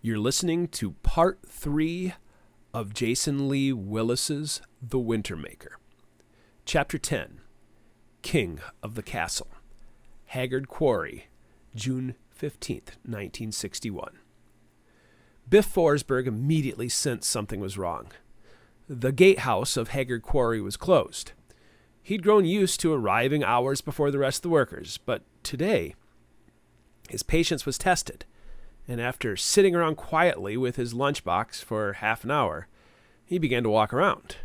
You're listening to part 3 of Jason Lee Willis's The Wintermaker. Chapter 10, King of the Castle, Haggard Quarry, June 15th, 1961. Biff Forsberg immediately sensed something was wrong. The gatehouse of Haggard Quarry was closed. He'd grown used to arriving hours before the rest of the workers, but today his patience was tested, and after sitting around quietly with his lunchbox for half an hour, he began to walk around.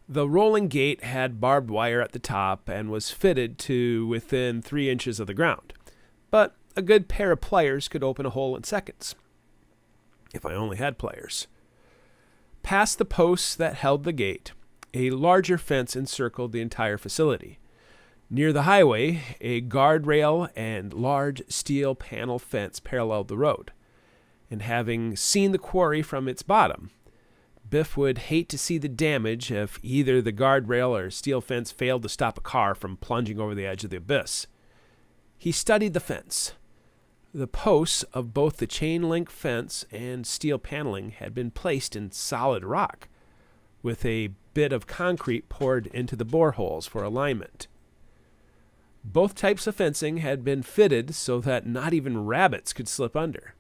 The rolling gate had barbed wire at the top and was fitted to within 3 inches of the ground, but a good pair of pliers could open a hole in seconds. If I only had pliers. Past the posts that held the gate, a larger fence encircled the entire facility. Near the highway, a guardrail and large steel panel fence paralleled the road. And having seen the quarry from its bottom, Biff would hate to see the damage if either the guardrail or steel fence failed to stop a car from plunging over the edge of the abyss. He studied the fence. The posts of both the chain link fence and steel paneling had been placed in solid rock, with a bit of concrete poured into the boreholes for alignment. Both types of fencing had been fitted so that not even rabbits could slip under.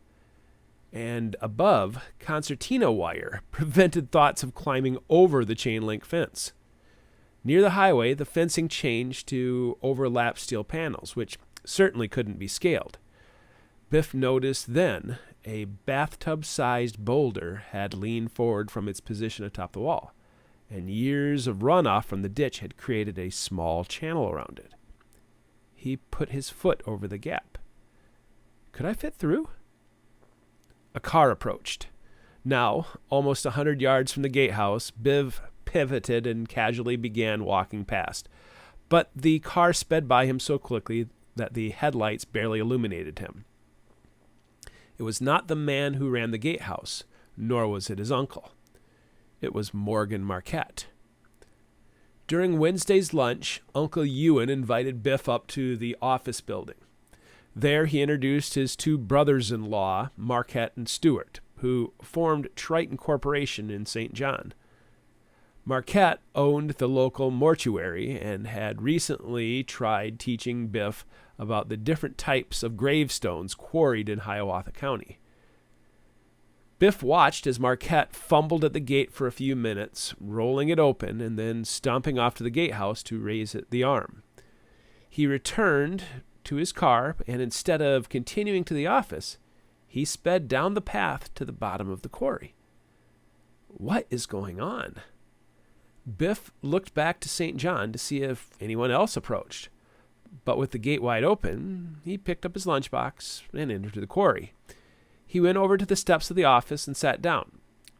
And above, concertina wire prevented thoughts of climbing over the chain link fence. Near the highway, the fencing changed to overlap steel panels, which certainly couldn't be scaled. Biff noticed then a bathtub-sized boulder had leaned forward from its position atop the wall, and years of runoff from the ditch had created a small channel around it. He put his foot over the gap. Could I fit through? A car approached. Now, almost 100 yards from the gatehouse, Biff pivoted and casually began walking past. But the car sped by him so quickly that the headlights barely illuminated him. It was not the man who ran the gatehouse, nor was it his uncle. It was Morgan Marquette. During Wednesday's lunch, Uncle Ewan invited Biff up to the office building. There he introduced his 2 brothers-in-law, Marquette and Stewart, who formed Triton Corporation in St. John. Marquette owned the local mortuary and had recently tried teaching Biff about the different types of gravestones quarried in Hiawatha County. Biff watched as Marquette fumbled at the gate for a few minutes, rolling it open and then stomping off to the gatehouse to raise the arm. He returned to his car, and instead of continuing to the office, he sped down the path to the bottom of the quarry. What is going on? Biff looked back to St. John to see if anyone else approached, but with the gate wide open, he picked up his lunchbox and entered the quarry. He went over to the steps of the office and sat down.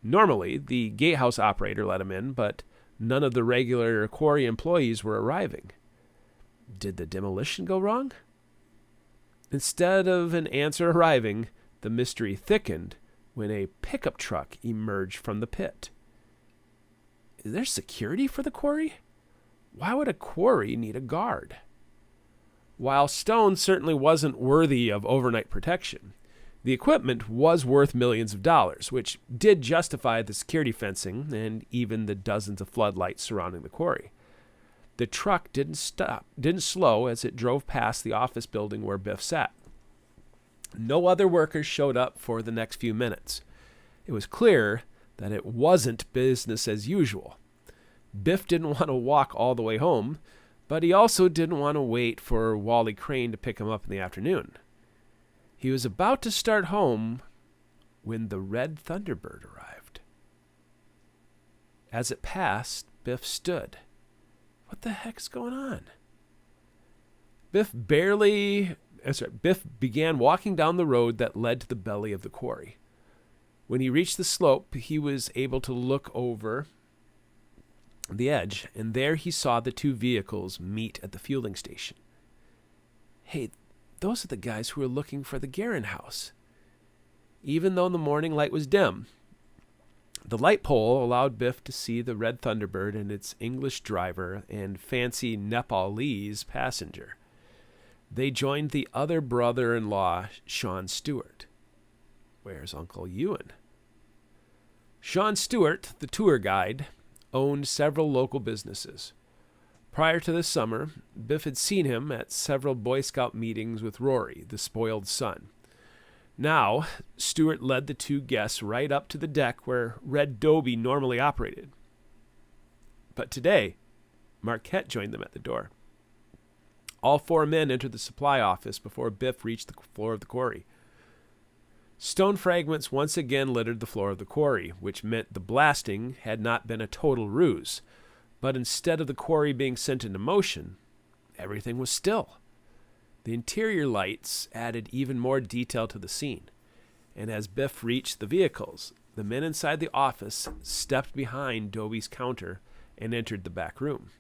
Normally, the gatehouse operator let him in, but none of the regular quarry employees were arriving. Did the demolition go wrong? Instead of an answer arriving, the mystery thickened when a pickup truck emerged from the pit. Is there security for the quarry? Why would a quarry need a guard? While stone certainly wasn't worthy of overnight protection, the equipment was worth millions of dollars, which did justify the security fencing and even the dozens of floodlights surrounding the quarry. The truck didn't slow as it drove past the office building where Biff sat. No other workers showed up for the next few minutes. It was clear that it wasn't business as usual. Biff didn't want to walk all the way home, but he also didn't want to wait for Wally Crane to pick him up in the afternoon. He was about to start home when the red Thunderbird arrived. As it passed, Biff stood. What the heck's going on? Biff began walking down the road that led to the belly of the quarry. When he reached the slope, he was able to look over the edge, and there he saw the 2 vehicles meet at the fueling station. Hey, those are the guys who were looking for the Guerin house. Even though the morning light was dim, the light pole allowed Biff to see the red Thunderbird and its English driver and fancy Nepalese passenger. They joined the other brother-in-law, Sean Stewart. Where's Uncle Ewan? Sean Stewart, the tour guide, owned several local businesses. Prior to this summer, Biff had seen him at several Boy Scout meetings with Rory, the spoiled son. Now, Stewart led the two guests right up to the deck where Red Dobie normally operated. But today, Marquette joined them at the door. All four men entered the supply office before Biff reached the floor of the quarry. Stone fragments once again littered the floor of the quarry, which meant the blasting had not been a total ruse. But instead of the quarry being sent into motion, everything was still. The interior lights added even more detail to the scene, and as Biff reached the vehicles, the men inside the office stepped behind Dobie's counter and entered the back room.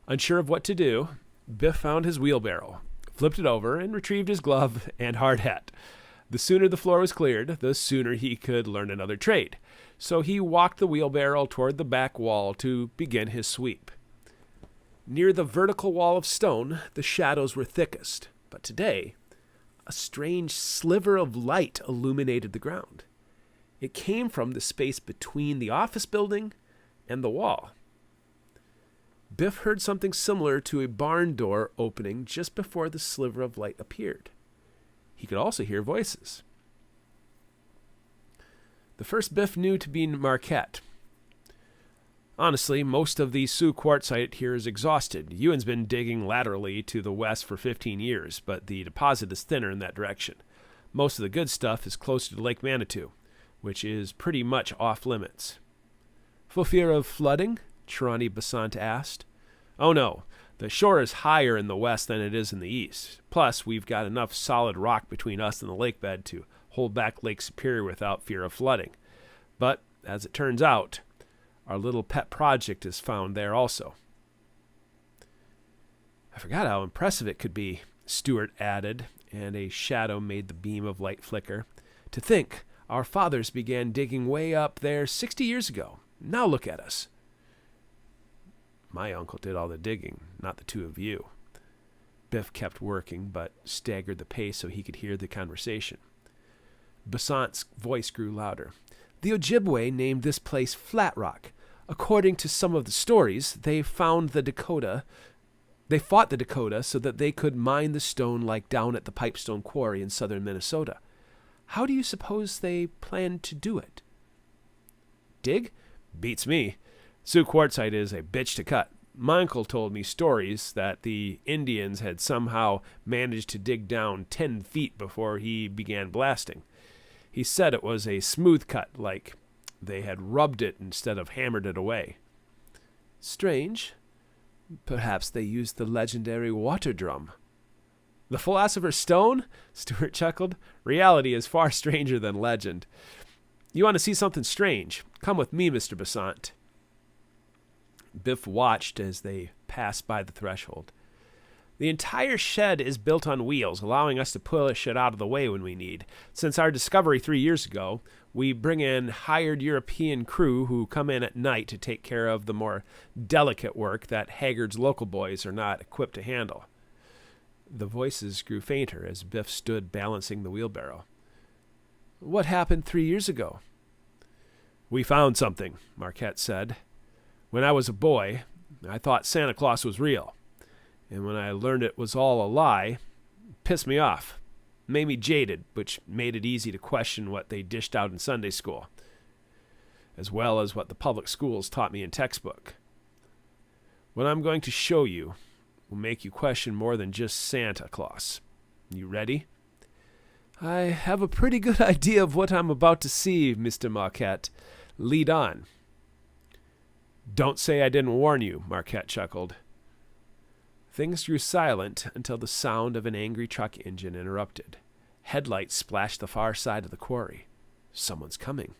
Unsure of what to do, Biff found his wheelbarrow, flipped it over, and retrieved his glove and hard hat. The sooner the floor was cleared, the sooner he could learn another trade. So he walked the wheelbarrow toward the back wall to begin his sweep. Near the vertical wall of stone, the shadows were thickest, but today, a strange sliver of light illuminated the ground. It came from the space between the office building and the wall. Biff heard something similar to a barn door opening just before the sliver of light appeared. He could also hear voices. The first Biff knew to be Marquette. Honestly, most of the Sioux quartzite here is exhausted. Ewan's been digging laterally to the west for 15 years, but the deposit is thinner in that direction. Most of the good stuff is closer to Lake Manitou, which is pretty much off limits. For fear of flooding? Trani Besant asked. Oh no, the shore is higher in the west than it is in the east. Plus, we've got enough solid rock between us and the lake bed to hold back Lake Superior without fear of flooding. But, as it turns out, our little pet project is found there also. I forgot how impressive it could be, Stewart added, and a shadow made the beam of light flicker. To think, our fathers began digging way up there 60 years ago. Now look at us. My uncle did all the digging, not the two of you. Biff kept working, but staggered the pace so he could hear the conversation. Besant's voice grew louder. The Ojibwe named this place Flat Rock. According to some of the stories, they fought the Dakota so that they could mine the stone like down at the Pipestone Quarry in southern Minnesota. How do you suppose they planned to do it? Dig? Beats me. Sioux quartzite is a bitch to cut. My uncle told me stories that the Indians had somehow managed to dig down 10 feet before he began blasting. He said it was a smooth cut, like they had rubbed it instead of hammered it away. Strange. Perhaps they used the legendary water drum. The Philosopher's Stone? Stewart chuckled. Reality is far stranger than legend. You want to see something strange? Come with me, Mr. Besant. Biff watched as they passed by the threshold. The entire shed is built on wheels, allowing us to push it out of the way when we need. Since our discovery 3 years ago, we bring in hired European crew who come in at night to take care of the more delicate work that Haggard's local boys are not equipped to handle. The voices grew fainter as Biff stood balancing the wheelbarrow. What happened 3 years ago? We found something, Marquette said. When I was a boy, I thought Santa Claus was real. And when I learned it was all a lie, it pissed me off. Made me jaded, which made it easy to question what they dished out in Sunday school, as well as what the public schools taught me in textbook. What I'm going to show you will make you question more than just Santa Claus. You ready? I have a pretty good idea of what I'm about to see, Mr. Marquette. Lead on. Don't say I didn't warn you, Marquette chuckled. Things grew silent until the sound of an angry truck engine interrupted. Headlights splashed the far side of the quarry. Someone's coming.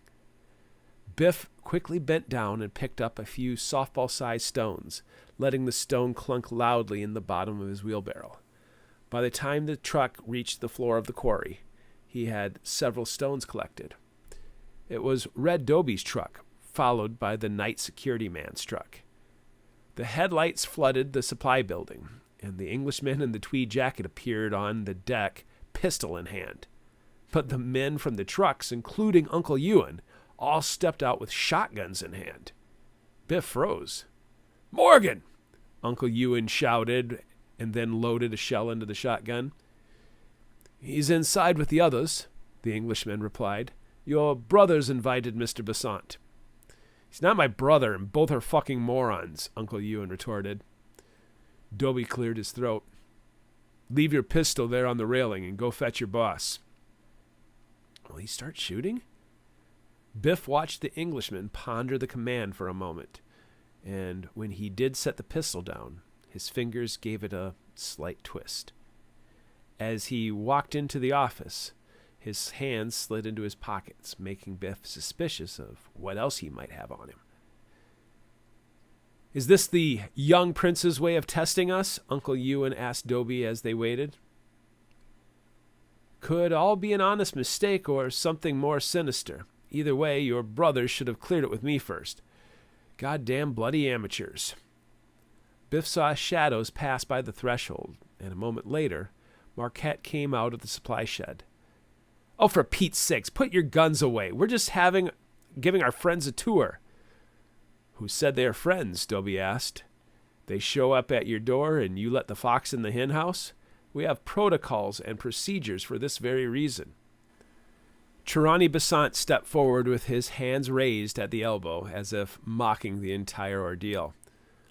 Biff quickly bent down and picked up a few softball-sized stones, letting the stone clunk loudly in the bottom of his wheelbarrow. By the time the truck reached the floor of the quarry, he had several stones collected. It was Red Dobie's truck, followed by the night security man's truck. The headlights flooded the supply building, and the Englishman in the tweed jacket appeared on the deck, pistol in hand. but the men from the trucks, including Uncle Ewan, all stepped out with shotguns in hand. Biff froze. "Morgan!" Uncle Ewan shouted and then loaded a shell into the shotgun. "He's inside with the others," the Englishman replied. "Your brother's invited Mr. Besant." "He's not my brother, and both are fucking morons," Uncle Ewan retorted. Dobie cleared his throat. "Leave your pistol there on the railing and go fetch your boss." Will he start shooting? Biff watched the Englishman ponder the command for a moment, and when he did set the pistol down, his fingers gave it a slight twist. As he walked into the office, his hands slid into his pockets, making Biff suspicious of what else he might have on him. "Is this the young prince's way of testing us?" Uncle Ewan asked Dobie as they waited. "Could all be an honest mistake or something more sinister. Either way, your brothers should have cleared it with me first. Goddamn bloody amateurs." Biff saw shadows pass by the threshold, and a moment later, Marquette came out of the supply shed. "Oh, for Pete's sakes, put your guns away. We're just giving our friends a tour." "Who said they are friends?" Dobie asked. "They show up at your door and you let the fox in the hen house? We have protocols and procedures for this very reason." Chirani Besant stepped forward with his hands raised at the elbow, as if mocking the entire ordeal.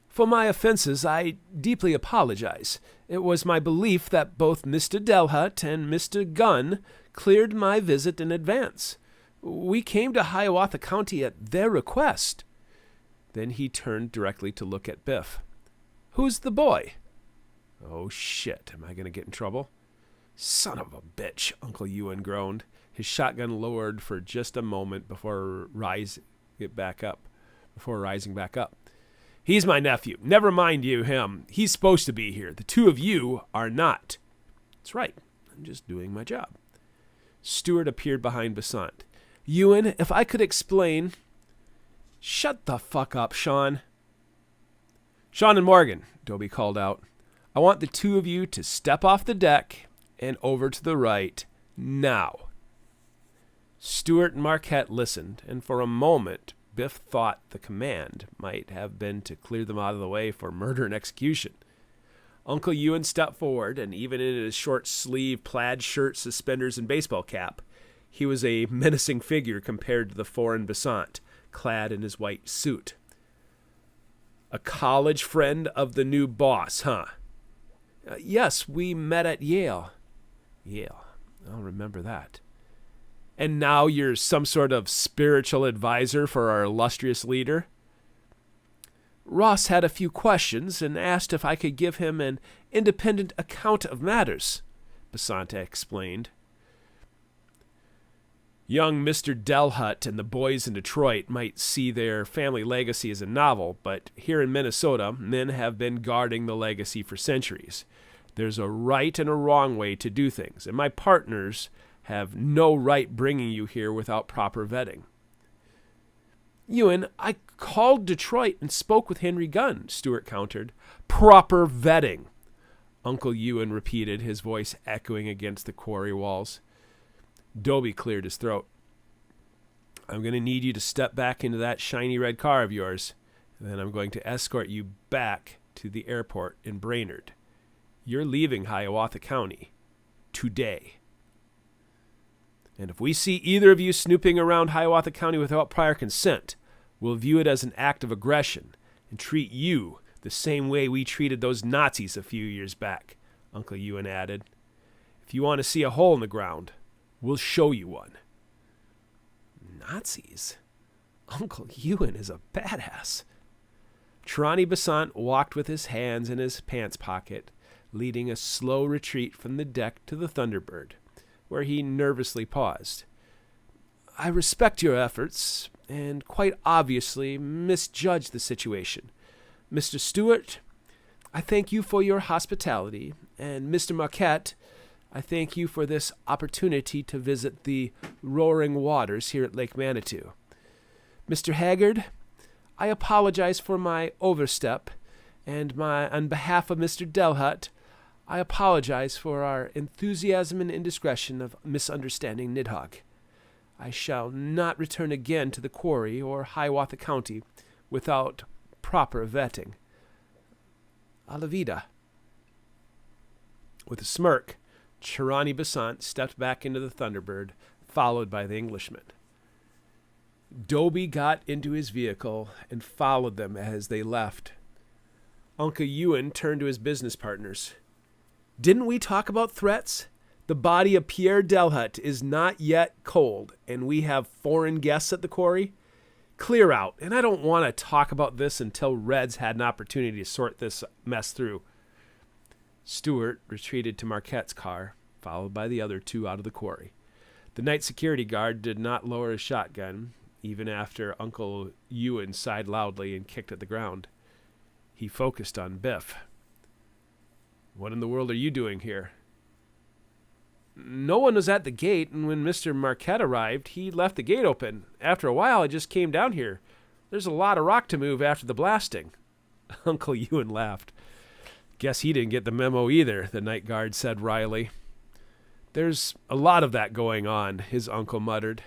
"For my offenses, I deeply apologize. It was my belief that both Mr. Delhut and Mr. Gunn cleared my visit in advance. We came to Hiawatha County at their request." Then he turned directly to look at Biff. "Who's the boy?" "Oh, shit. Am I going to get in trouble?" "Son of a bitch," Uncle Ewan groaned, his shotgun lowered for just a moment before rising back up. "He's my nephew. Never mind him. He's supposed to be here. The two of you are not." "That's right. I'm just doing my job." Stewart appeared behind Besant. "Ewan, if I could explain—" "Shut the fuck up, Sean." "Sean and Morgan," Dobie called out. "I want the two of you to step off the deck and over to the right now." Stewart and Marquette listened, and for a moment Biff thought the command might have been to clear them out of the way for murder and execution. Uncle Ewan stepped forward, and even in his short-sleeved plaid shirt, suspenders, and baseball cap, he was a menacing figure compared to the foreign Besant, clad in his white suit. "A college friend of the new boss, huh?" "Yes, we met at Yale." "Yale. I'll remember that." "And now you're some sort of spiritual advisor for our illustrious leader?" "Ross had a few questions and asked if I could give him an independent account of matters," Besant explained. Young Mr. Delhut and the boys in Detroit might see their family legacy as a novel, but here in Minnesota, men have been guarding the legacy for centuries. There's a right and a wrong way to do things, and my partners have no right bringing you here without proper vetting. "Ewan, I called Detroit and spoke with Henry Gunn," Stewart countered. "Proper vetting," Uncle Ewan repeated, his voice echoing against the quarry walls. Dobie cleared his throat. "I'm going to need you to step back into that shiny red car of yours, and then I'm going to escort you back to the airport in Brainerd. You're leaving Hiawatha County today. And if we see either of you snooping around Hiawatha County without prior consent, we'll view it as an act of aggression and treat you the same way we treated those Nazis a few years back," Uncle Ewan added. "If you want to see a hole in the ground, we'll show you one." Nazis? Uncle Ewan is a badass. Chirani Besant walked with his hands in his pants pocket, leading a slow retreat from the deck to the Thunderbird, where he nervously paused. "I respect your efforts, and quite obviously misjudged the situation. Mr. Stewart, I thank you for your hospitality, and Mr. Marquette, I thank you for this opportunity to visit the roaring waters here at Lake Manitou. Mr. Haggard, I apologize for my overstep, and on behalf of Mr. Delhut, I apologize for our enthusiasm and indiscretion of misunderstanding Nidhogg. I shall not return again to the quarry or Hiawatha County without proper vetting. A la vida." With a smirk, Chirani Besant stepped back into the Thunderbird, followed by the Englishman. Dobie got into his vehicle and followed them as they left. Uncle Ewan turned to his business partners. "Didn't we talk about threats? The body of Pierre Delhut is not yet cold, and we have foreign guests at the quarry. Clear out, and I don't want to talk about this until Red's had an opportunity to sort this mess through." Stewart retreated to Marquette's car, followed by the other two out of the quarry. The night security guard did not lower his shotgun, even after Uncle Ewan sighed loudly and kicked at the ground. He focused on Biff. "What in the world are you doing here?" "No one was at the gate, and when Mr. Marquette arrived, he left the gate open. After a while, I just came down here. There's a lot of rock to move after the blasting." Uncle Ewan laughed. "Guess he didn't get the memo either," the night guard said wryly. "There's a lot of that going on," his uncle muttered.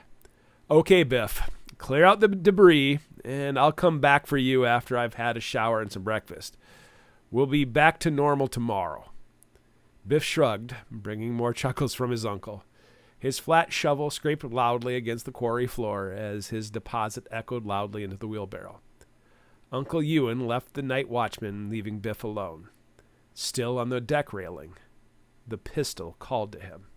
"Okay, Biff, clear out the debris, and I'll come back for you after I've had a shower and some breakfast. We'll be back to normal tomorrow." Biff shrugged, bringing more chuckles from his uncle. His flat shovel scraped loudly against the quarry floor as his deposit echoed loudly into the wheelbarrow. Uncle Ewan left the night watchman, leaving Biff alone. Still on the deck railing, the pistol called to him.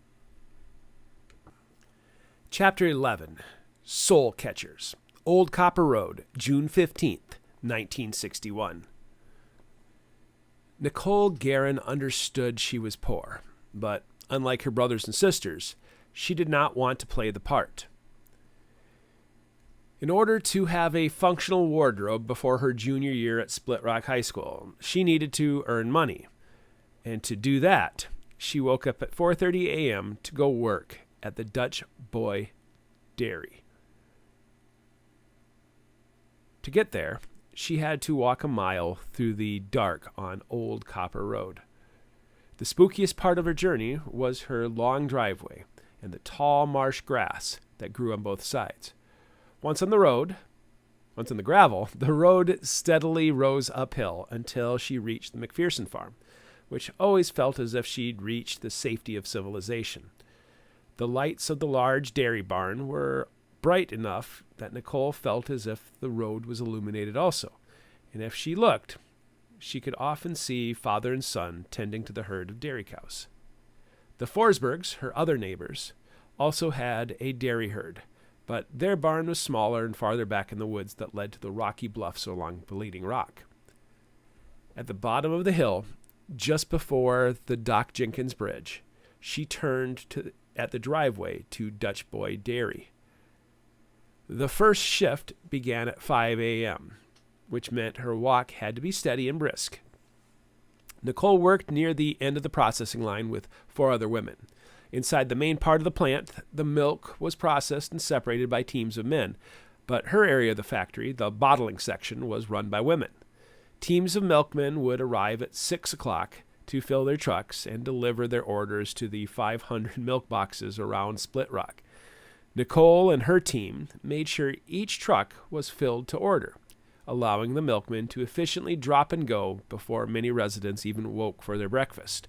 Chapter 11. Soul Catchers. Old Copper Road, June 15th, 1961. Nicole Guerin understood she was poor, but unlike her brothers and sisters, she did not want to play the part. In order to have a functional wardrobe before her junior year at Split Rock High School, she needed to earn money. And to do that, she woke up at 4:30 a.m. to go work at the Dutch Boy Dairy. To get there, she had to walk a mile through the dark on Old Copper Road. The spookiest part of her journey was her long driveway and the tall marsh grass that grew on both sides. Once on the gravel, the road steadily rose uphill until she reached the McPherson farm, which always felt as if she'd reached the safety of civilization. The lights of the large dairy barn were bright enough that Nicole felt as if the road was illuminated also, and if she looked, she could often see father and son tending to the herd of dairy cows. The Forsbergs, her other neighbors, also had a dairy herd, but their barn was smaller and farther back in the woods that led to the rocky bluffs along Bleeding Rock. At the bottom of the hill, just before the Doc Jenkins Bridge, she turned at the driveway to Dutch Boy Dairy. The first shift began at 5 a.m., which meant her walk had to be steady and brisk. Nicole worked near the end of the processing line with 4 other women. Inside the main part of the plant, the milk was processed and separated by teams of men, but her area of the factory, the bottling section, was run by women. Teams of milkmen would arrive at 6 o'clock to fill their trucks and deliver their orders to the 500 milk boxes around Split Rock. Nicole and her team made sure each truck was filled to order, allowing the milkmen to efficiently drop and go before many residents even woke for their breakfast.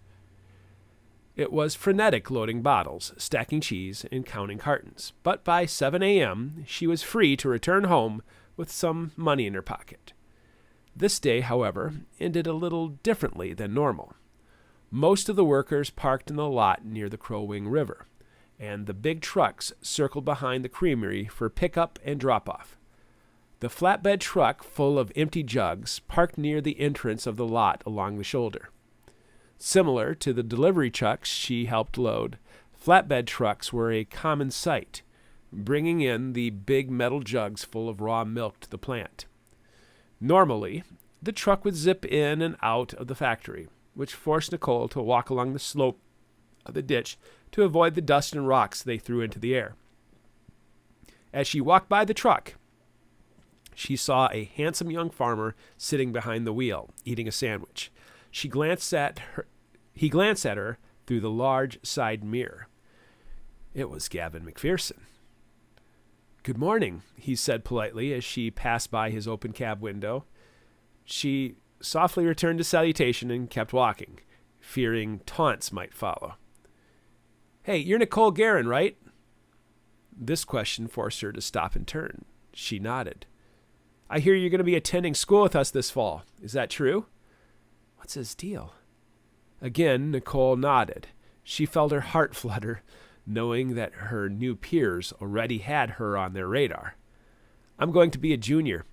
It was frenetic loading bottles, stacking cheese, and counting cartons, but by 7 a.m., she was free to return home with some money in her pocket. This day, however, ended a little differently than normal. Most of the workers parked in the lot near the Crow Wing River, and the big trucks circled behind the creamery for pickup and drop-off. The flatbed truck full of empty jugs parked near the entrance of the lot along the shoulder. Similar to the delivery trucks she helped load, flatbed trucks were a common sight, bringing in the big metal jugs full of raw milk to the plant. Normally, the truck would zip in and out of the factory, which forced Nicole to walk along the slope of the ditch to avoid the dust and rocks they threw into the air. As she walked by the truck, she saw a handsome young farmer sitting behind the wheel, eating a sandwich. She glanced at He glanced at her through the large side mirror. It was Gavin McPherson. "Good morning," he said politely as she passed by his open cab window. She softly returned the salutation and kept walking, fearing taunts might follow. "Hey, you're Nicole Guerin, right?" This question forced her to stop and turn. She nodded. "I hear you're going to be attending school with us this fall. Is that true?" "What's his deal?" Again, Nicole nodded. She felt her heart flutter, knowing that her new peers already had her on their radar. "I'm going to be a junior."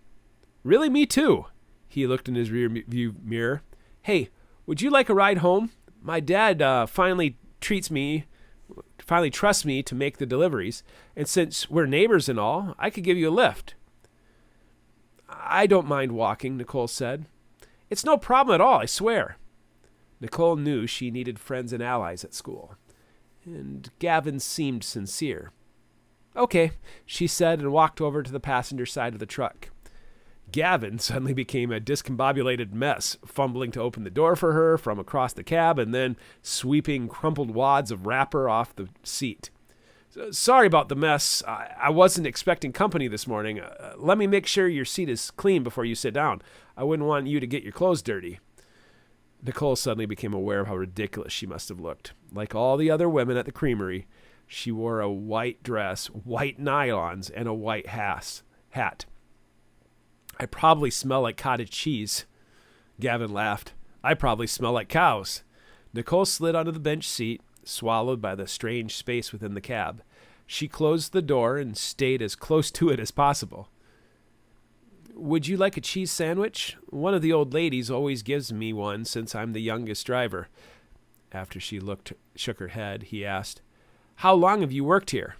"Really, me too." He looked in his rear view mirror. "Hey, would you like a ride home? My dad finally trusts me to make the deliveries, and since we're neighbors and all, I could give you a lift." "I don't mind walking," Nicole said. "It's no problem at all, I swear." Nicole knew she needed friends and allies at school, and Gavin seemed sincere. "Okay," she said and walked over to the passenger side of the truck. Gavin suddenly became a discombobulated mess, fumbling to open the door for her from across the cab and then sweeping crumpled wads of wrapper off the seat. "Sorry about the mess. I wasn't expecting company this morning. Let me make sure your seat is clean before you sit down. I wouldn't want you to get your clothes dirty." Nicole suddenly became aware of how ridiculous she must have looked. Like all the other women at the creamery, she wore a white dress, white nylons, and a white hat. "I probably smell like cottage cheese." Gavin laughed. "I probably smell like cows." Nicole slid onto the bench seat, swallowed by the strange space within the cab. She closed the door and stayed as close to it as possible. "Would you like a cheese sandwich? One of the old ladies always gives me one since I'm the youngest driver." After she shook her head, he asked, "How long have you worked here?"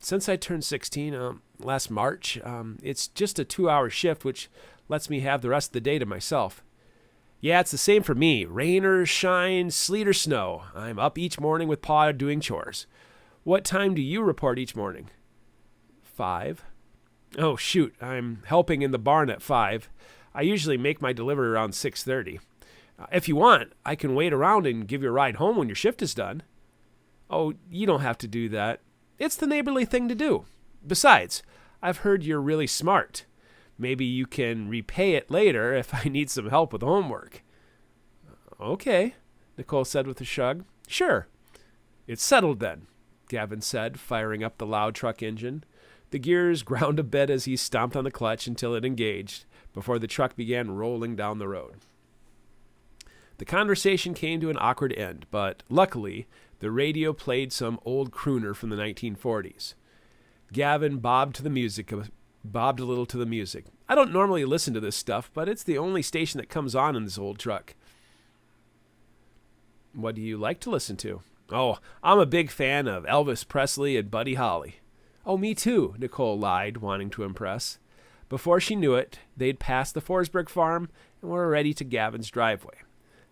Since I turned 16 last March. It's just a 2-hour shift, which lets me have the rest of the day to myself." "Yeah, it's the same for me. Rain or shine, sleet or snow. I'm up each morning with Pa doing chores. What time do you report each morning?" 5. "Oh, shoot. I'm helping in the barn at 5. I usually make my delivery around 6:30. If you want, I can wait around and give you a ride home when your shift is done." "Oh, you don't have to do that. It's the neighborly thing to do. Besides, I've heard you're really smart. Maybe you can repay it later if I need some help with homework." "Okay," Nicole said with a shrug. "Sure." "It's settled then," Gavin said, firing up the loud truck engine. The gears ground a bit as he stomped on the clutch until it engaged, before the truck began rolling down the road. The conversation came to an awkward end, but luckily, the radio played some old crooner from the 1940s. Gavin bobbed a little to the music. "I don't normally listen to this stuff, but it's the only station that comes on in this old truck." "What do you like to listen to?" "Oh, I'm a big fan of Elvis Presley and Buddy Holly." "Oh, me too," Nicole lied, wanting to impress. Before she knew it, they'd passed the Forsberg farm and were already to Gavin's driveway.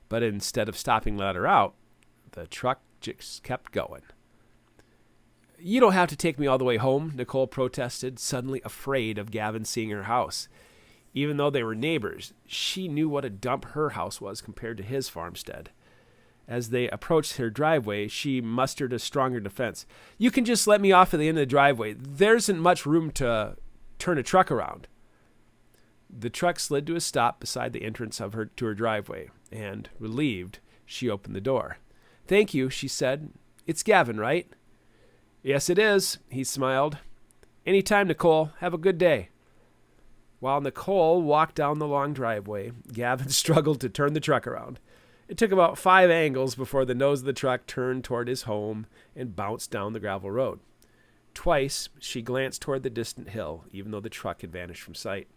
But instead of stopping to let her out, the truck just kept going. "You don't have to take me all the way home," Nicole protested, suddenly afraid of Gavin seeing her house. Even though they were neighbors, she knew what a dump her house was compared to his farmstead. As they approached her driveway, she mustered a stronger defense. "You can just let me off at the end of the driveway. There isn't much room to turn a truck around." The truck slid to a stop beside the entrance to her driveway, and, relieved, she opened the door. "Thank you," she said. "It's Gavin, right?" "Yes, it is," he smiled. "Any time, Nicole. Have a good day." While Nicole walked down the long driveway, Gavin struggled to turn the truck around. It took about 5 angles before the nose of the truck turned toward his home and bounced down the gravel road. Twice, she glanced toward the distant hill, even though the truck had vanished from sight.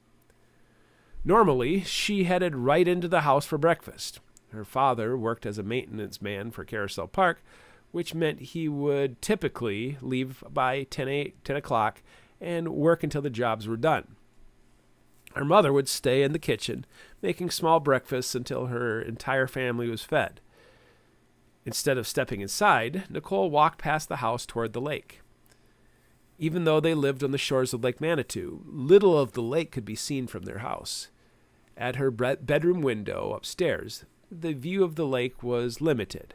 Normally, she headed right into the house for breakfast. Her father worked as a maintenance man for Carousel Park, which meant he would typically leave by 10 o'clock and work until the jobs were done. Her mother would stay in the kitchen, making small breakfasts until her entire family was fed. Instead of stepping inside, Nicole walked past the house toward the lake. Even though they lived on the shores of Lake Manitou, little of the lake could be seen from their house. At her bedroom window upstairs, the view of the lake was limited.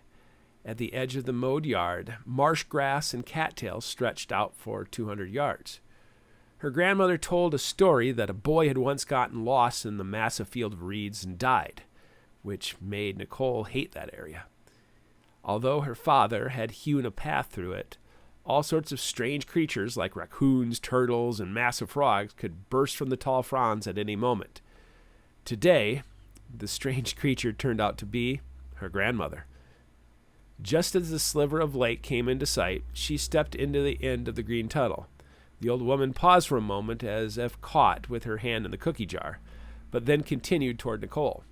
At the edge of the mowed yard, marsh grass and cattails stretched out for 200 yards. Her grandmother told a story that a boy had once gotten lost in the massive field of reeds and died, which made Nicole hate that area. Although her father had hewn a path through it, all sorts of strange creatures like raccoons, turtles, and massive frogs could burst from the tall fronds at any moment. Today, the strange creature turned out to be her grandmother. Just as the sliver of lake came into sight, she stepped into the end of the green tunnel. The old woman paused for a moment as if caught with her hand in the cookie jar, but then continued toward Nicole.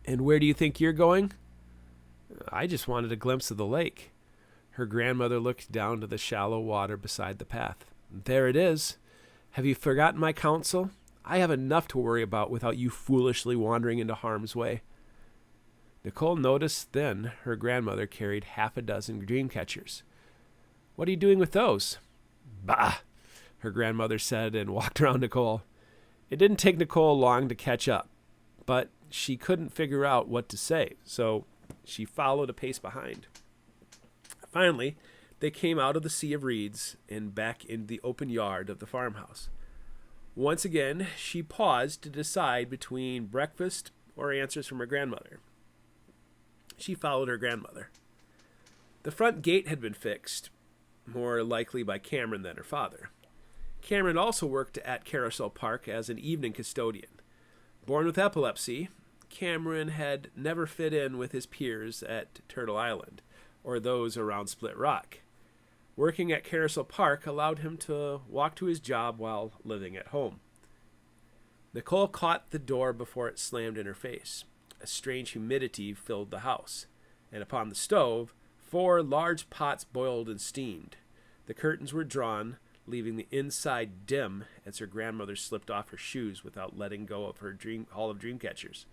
"And where do you think you're going?" "I just wanted a glimpse of the lake." Her grandmother looked down to the shallow water beside the path. "There it is. Have you forgotten my counsel? I have enough to worry about without you foolishly wandering into harm's way." Nicole noticed then her grandmother carried half a dozen dream catchers. "What are you doing with those?" "Bah!" her grandmother said and walked around Nicole. It didn't take Nicole long to catch up, but she couldn't figure out what to say, so she followed a pace behind. Finally, they came out of the sea of reeds and back into the open yard of the farmhouse. Once again, she paused to decide between breakfast or answers from her grandmother. She followed her grandmother. The front gate had been fixed, more likely by Cameron than her father. Cameron also worked at Carousel Park as an evening custodian. Born with epilepsy, Cameron had never fit in with his peers at Turtle Island or those around Split Rock. Working at Carousel Park allowed him to walk to his job while living at home. Nicole caught the door before it slammed in her face. A strange humidity filled the house, and upon the stove, 4 large pots boiled and steamed. The curtains were drawn, leaving the inside dim as her grandmother slipped off her shoes without letting go of her haul of dream catchers.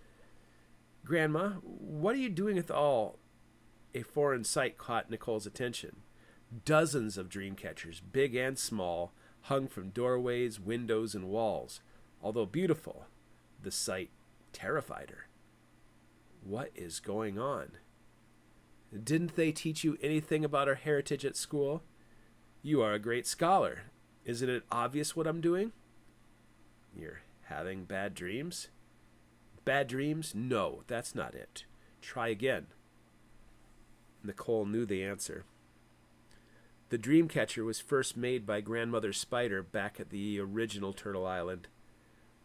"Grandma, what are you doing with all?" A foreign sight caught Nicole's attention. Dozens of dream catchers, big and small, hung from doorways, windows, and walls. Although beautiful, the sight terrified her. What is going on? Didn't they teach you anything about our heritage at school? You are a great scholar. Isn't it obvious what I'm doing? You're having bad dreams? Bad dreams? No, that's not it. Try again. Nicole knew the answer. The dream catcher was first made by Grandmother Spider back at the original Turtle Island.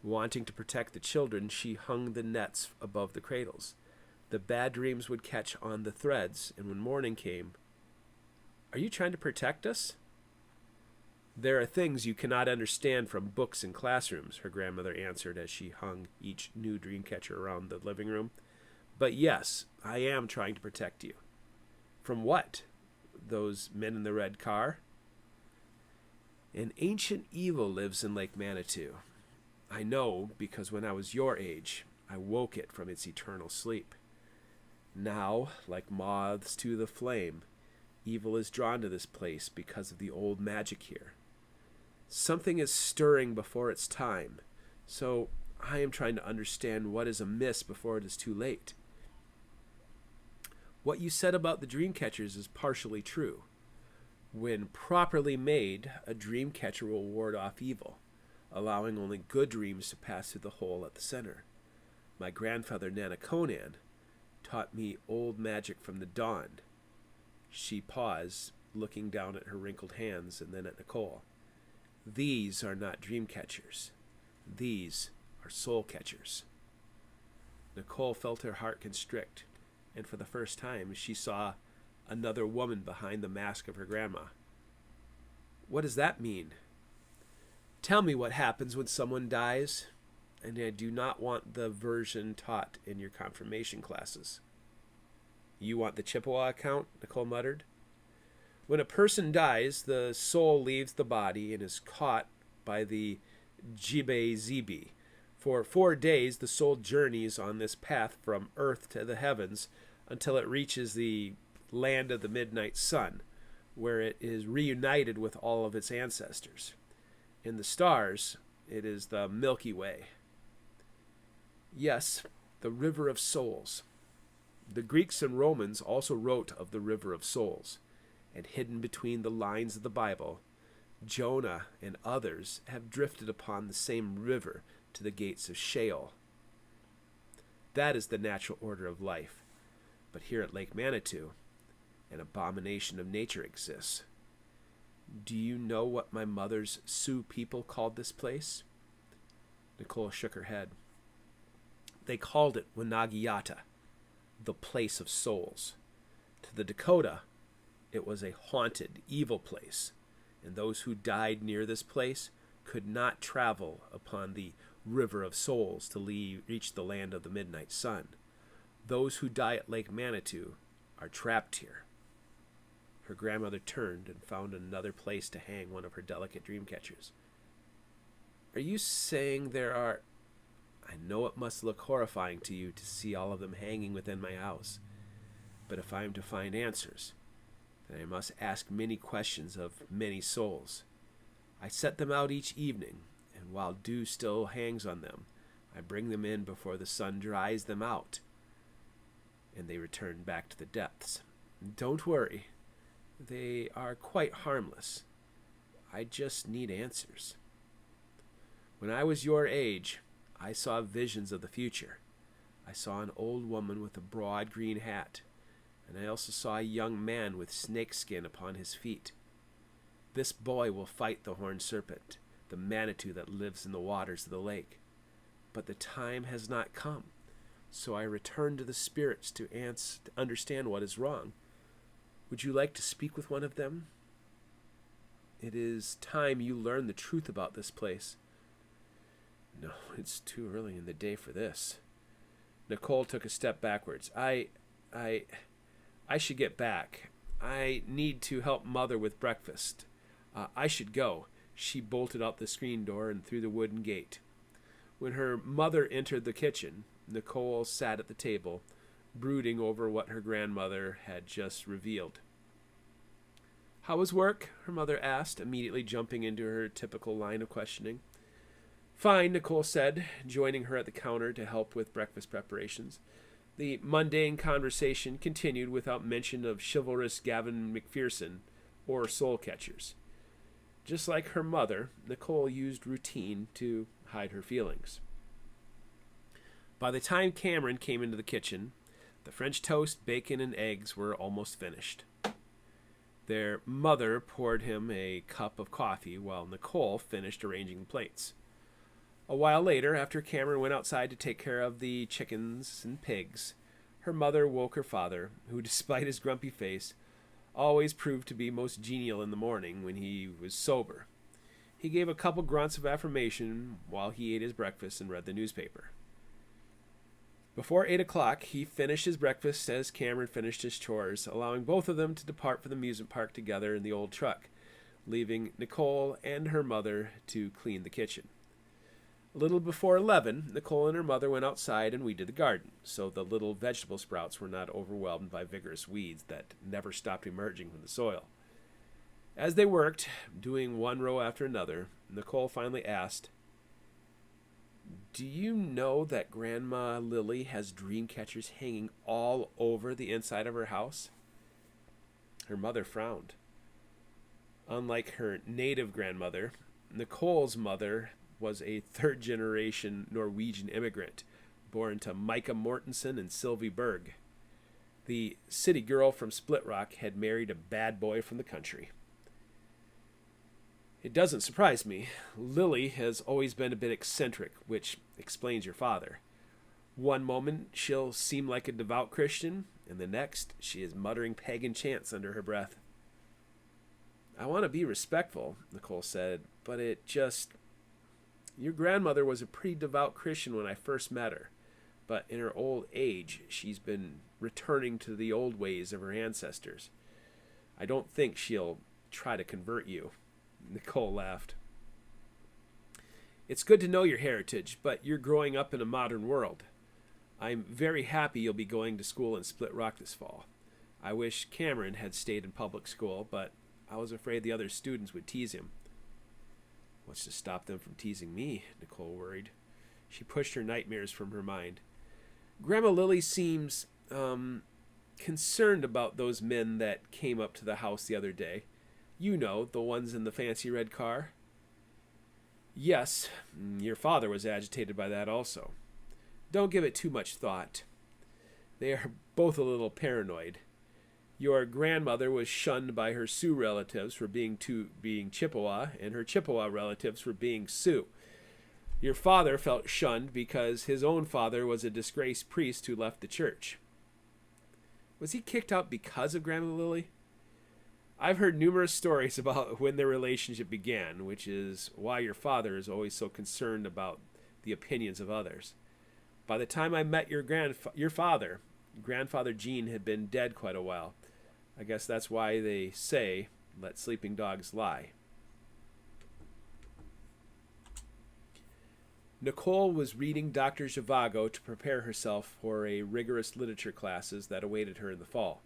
Wanting to protect the children, she hung the nets above the cradles. The bad dreams would catch on the threads, and when morning came, "Are you trying to protect us?" "There are things you cannot understand from books and classrooms," her grandmother answered as she hung each new dream catcher around the living room. "But yes, I am trying to protect you." "From what? Those men in the red car?" "An ancient evil lives in Lake Manitou. I know because when I was your age, I woke it from its eternal sleep. Now, like moths to the flame, evil is drawn to this place because of the old magic here. Something is stirring before its time, so I am trying to understand what is amiss before it is too late." What you said about the dream catchers is partially true. When properly made, a dream catcher will ward off evil, allowing only good dreams to pass through the hole at the center. My grandfather, Nana Conan, taught me old magic from the dawn. She paused, looking down at her wrinkled hands and then at Nicole. These are not dream catchers. These are soul catchers. Nicole felt her heart constrict, and for the first time she saw another woman behind the mask of her grandma. "What does that mean?" "Tell me what happens when someone dies, and I do not want the version taught in your confirmation classes." "You want the Chippewa account?" Nicole muttered. "When a person dies, the soul leaves the body and is caught by the Jibe-Zibi. For 4 days, the soul journeys on this path from earth to the heavens until it reaches the land of the midnight sun, where it is reunited with all of its ancestors. In the stars, it is the Milky Way." "Yes, The River of Souls. The Greeks and Romans also wrote of the River of Souls, and hidden between the lines of the Bible, Jonah and others have drifted upon the same river to the gates of Sheol. That is the natural order of life. But here at Lake Manitou, an abomination of nature exists. Do you know what my mother's Sioux people called this place? Nicole shook her head. They called it Wanagiata, the place of souls. To the Dakota, it was a haunted, evil place, and those who died near this place could not travel upon the river of souls to reach the land of the midnight sun. Those who die at Lake Manitou are trapped here. Her grandmother turned and found another place to hang one of her delicate dream catchers. Are you saying there are... I know it must look horrifying to you to see all of them hanging within my house, but if I am to find answers, then I must ask many questions of many souls. I set them out each evening, and while dew still hangs on them, I bring them in before the sun dries them out, and they return back to the depths. Don't worry. They are quite harmless. I just need answers. When I was your age, I saw visions of the future. I saw an old woman with a broad green hat, and I also saw a young man with snakeskin upon his feet. This boy will fight the horned serpent, the Manitou that lives in the waters of the lake. But the time has not come, so I return to the spirits to understand what is wrong. Would you like to speak with one of them? It is time you learn the truth about this place. No, it's too early in the day for this. Nicole took a step backwards. I should get back. I need to help Mother with breakfast. I should go. She bolted out the screen door and through the wooden gate. When her mother entered the kitchen, Nicole sat at the table, brooding over what her grandmother had just revealed. How was work? Her mother asked, immediately jumping into her typical line of questioning. Fine, Nicole said, joining her at the counter to help with breakfast preparations. The mundane conversation continued without mention of chivalrous Gavin McPherson or soul catchers. Just like her mother, Nicole used routine to hide her feelings. By the time Cameron came into the kitchen, the French toast, bacon, and eggs were almost finished. Their mother poured him a cup of coffee while Nicole finished arranging the plates. A while later, after Cameron went outside to take care of the chickens and pigs, her mother woke her father, who, despite his grumpy face, always proved to be most genial in the morning when he was sober. He gave a couple grunts of affirmation while he ate his breakfast and read the newspaper. Before 8 o'clock, he finished his breakfast as Cameron finished his chores, allowing both of them to depart for the amusement park together in the old truck, leaving Nicole and her mother to clean the kitchen. A little before 11, Nicole and her mother went outside and weeded the garden, so the little vegetable sprouts were not overwhelmed by vigorous weeds that never stopped emerging from the soil. As they worked, doing one row after another, Nicole finally asked, "Do you know that Grandma Lily has dream catchers hanging all over the inside of her house?" Her mother frowned. Unlike her native grandmother, Nicole's mother was a third-generation Norwegian immigrant, born to Micah Mortensen and Sylvie Berg. The city girl from Split Rock had married a bad boy from the country. It doesn't surprise me. Lily has always been a bit eccentric, which explains your father. One moment she'll seem like a devout Christian, and the next she is muttering pagan chants under her breath. I want to be respectful, Nicole said, but it just... Your grandmother was a pretty devout Christian when I first met her, but in her old age, she's been returning to the old ways of her ancestors. I don't think she'll try to convert you. Nicole laughed. It's good to know your heritage, but you're growing up in a modern world. I'm very happy you'll be going to school in Split Rock this fall. I wish Cameron had stayed in public school, but I was afraid the other students would tease him. What's to stop them from teasing me? Nicole worried. She pushed her nightmares from her mind. Grandma Lily seems concerned about those men that came up to the house the other day. You know, the ones in the fancy red car. Yes, your father was agitated by that also. Don't give it too much thought. They are both a little paranoid. Your grandmother was shunned by her Sioux relatives for being Chippewa, and her Chippewa relatives for being Sioux. Your father felt shunned because his own father was a disgraced priest who left the church. Was he kicked out because of Grandma Lily? I've heard numerous stories about when their relationship began, which is why your father is always so concerned about the opinions of others. By the time I met your father, Grandfather Gene had been dead quite a while. I guess that's why they say, let sleeping dogs lie. Nicole was reading Dr. Zhivago to prepare herself for a rigorous literature classes that awaited her in the fall.